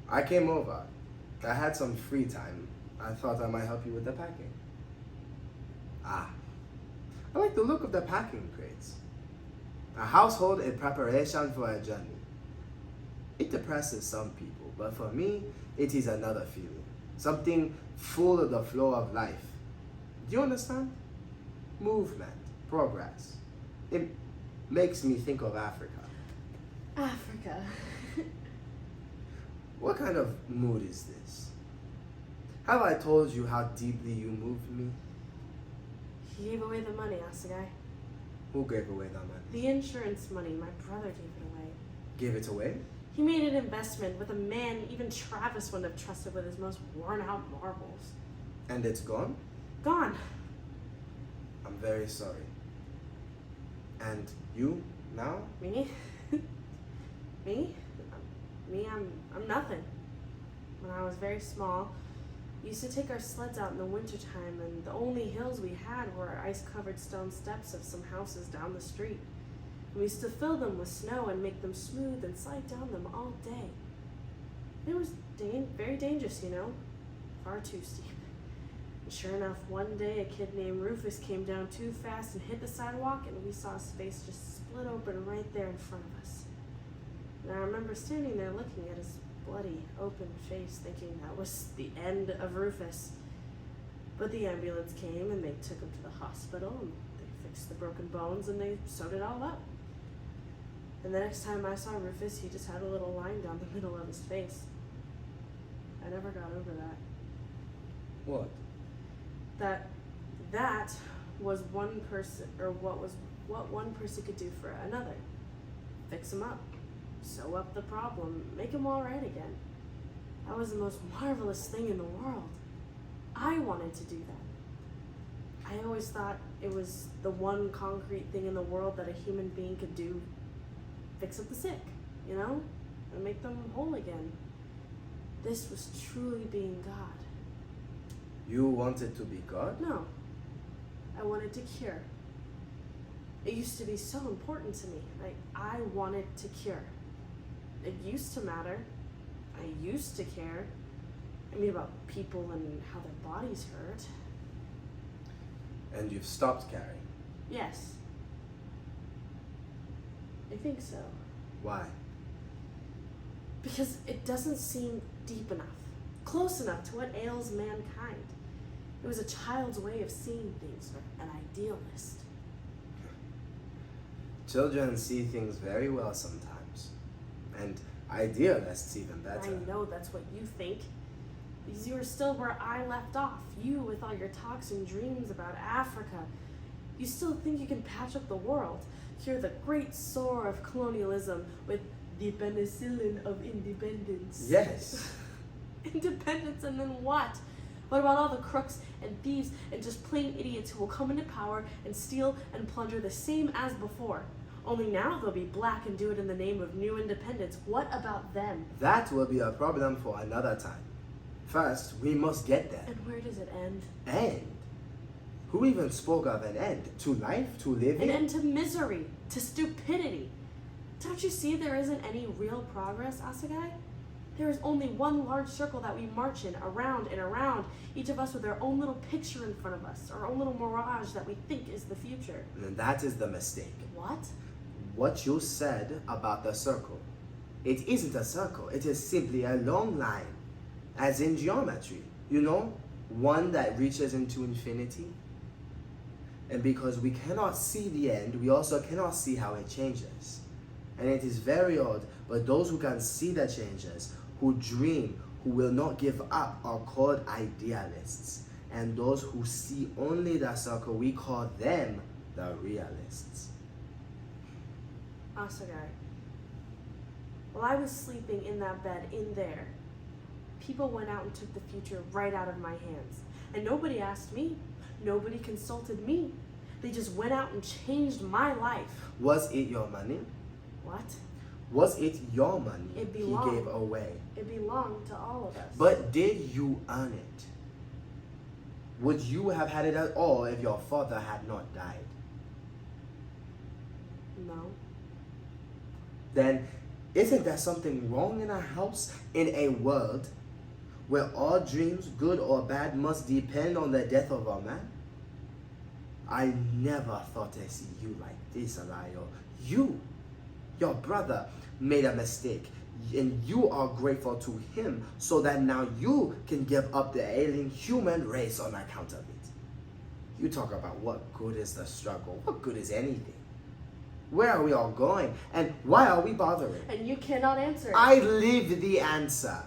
I came over. I had some free time. I thought I might help you with the packing. Ah, I like the look of the packing crates. A household in preparation for a journey. It depresses some people, but for me, it is another feeling. Something full of the flow of life. Do you understand? Movement, progress. It makes me think of Africa. Africa. What kind of mood is this? Have I told you how deeply you moved me? He gave away the money, Asagai. Who gave away that money? The insurance money. My brother gave it away. Gave it away? He made an investment with a man even Travis wouldn't have trusted with his most worn-out marbles. And it's gone? Gone. I'm very sorry. And you, now? Me? Me? I'm nothing. When I was very small, we used to take our sleds out in the wintertime, and the only hills we had were ice-covered stone steps of some houses down the street. And we used to fill them with snow and make them smooth and slide down them all day. It was very dangerous, you know? Far too steep. And sure enough, one day a kid named Rufus came down too fast and hit the sidewalk, and we saw his face just split open right there in front of us. And I remember standing there looking at his bloody, open face, thinking that was the end of Rufus. But the ambulance came, and they took him to the hospital, and they fixed the broken bones, and they sewed it all up. And the next time I saw Rufus, he just had a little line down the middle of his face. I never got over that. What? That was one person, or what one person could do for another. Fix him up. Sew up the problem. Make him all right again. That was the most marvelous thing in the world. I wanted to do that. I always thought it was the one concrete thing in the world that a human being could do. Fix up the sick, you know? And make them whole again. This was truly being God. You wanted to be God? No. I wanted to cure. It used to be so important to me. I wanted to cure. It used to matter. I used to care. I mean, about people and how their bodies hurt. And you've stopped caring? Yes. I think so. Why? Because it doesn't seem deep enough, close enough to what ails mankind. It was a child's way of seeing things, or an idealist. Children see things very well sometimes. And idealists even better. I know that's what you think. Because you are still where I left off. You with all your talks and dreams about Africa. You still think you can patch up the world. Cure the great sore of colonialism with the penicillin of independence. Yes. Independence, and then what? What about all the crooks and thieves and just plain idiots who will come into power and steal and plunder the same as before? Only now they'll be black and do it in the name of new independence. What about them? That will be a problem for another time. First, we must get there. And where does it end? End? Who even spoke of an end? To life? To living? An end to misery, to stupidity. Don't you see there isn't any real progress, Asagai? There is only one large circle that we march in, around and around, each of us with our own little picture in front of us, our own little mirage that we think is the future. And that is the mistake. What? What you said about the circle. It isn't a circle, it is simply a long line. As in geometry, you know, one that reaches into infinity. And because we cannot see the end, we also cannot see how it changes. And it is very odd, but those who can see the changes, who dream, who will not give up, are called idealists. And those who see only the circle, we call them the realists. Asagai, while I was sleeping in that bed in there, people went out and took the future right out of my hands. And nobody asked me. Nobody consulted me. They just went out and changed my life. Was it your money? What? Was it your money It he belonged. gave away? It belonged to all of us. But did you earn it? Would you have had it at all if your father had not died? No. Then Isn't there something wrong in our house, in a world where all dreams, good or bad, must depend on the death of a man? I never thought to see you like this, Alayo. You, your brother, made a mistake, and you are grateful to him so that now you can give up the alien human race on account of it. You talk about what good is the struggle, what good is anything? Where are we all going, and why are we bothering? And you cannot answer it. I leave the answer.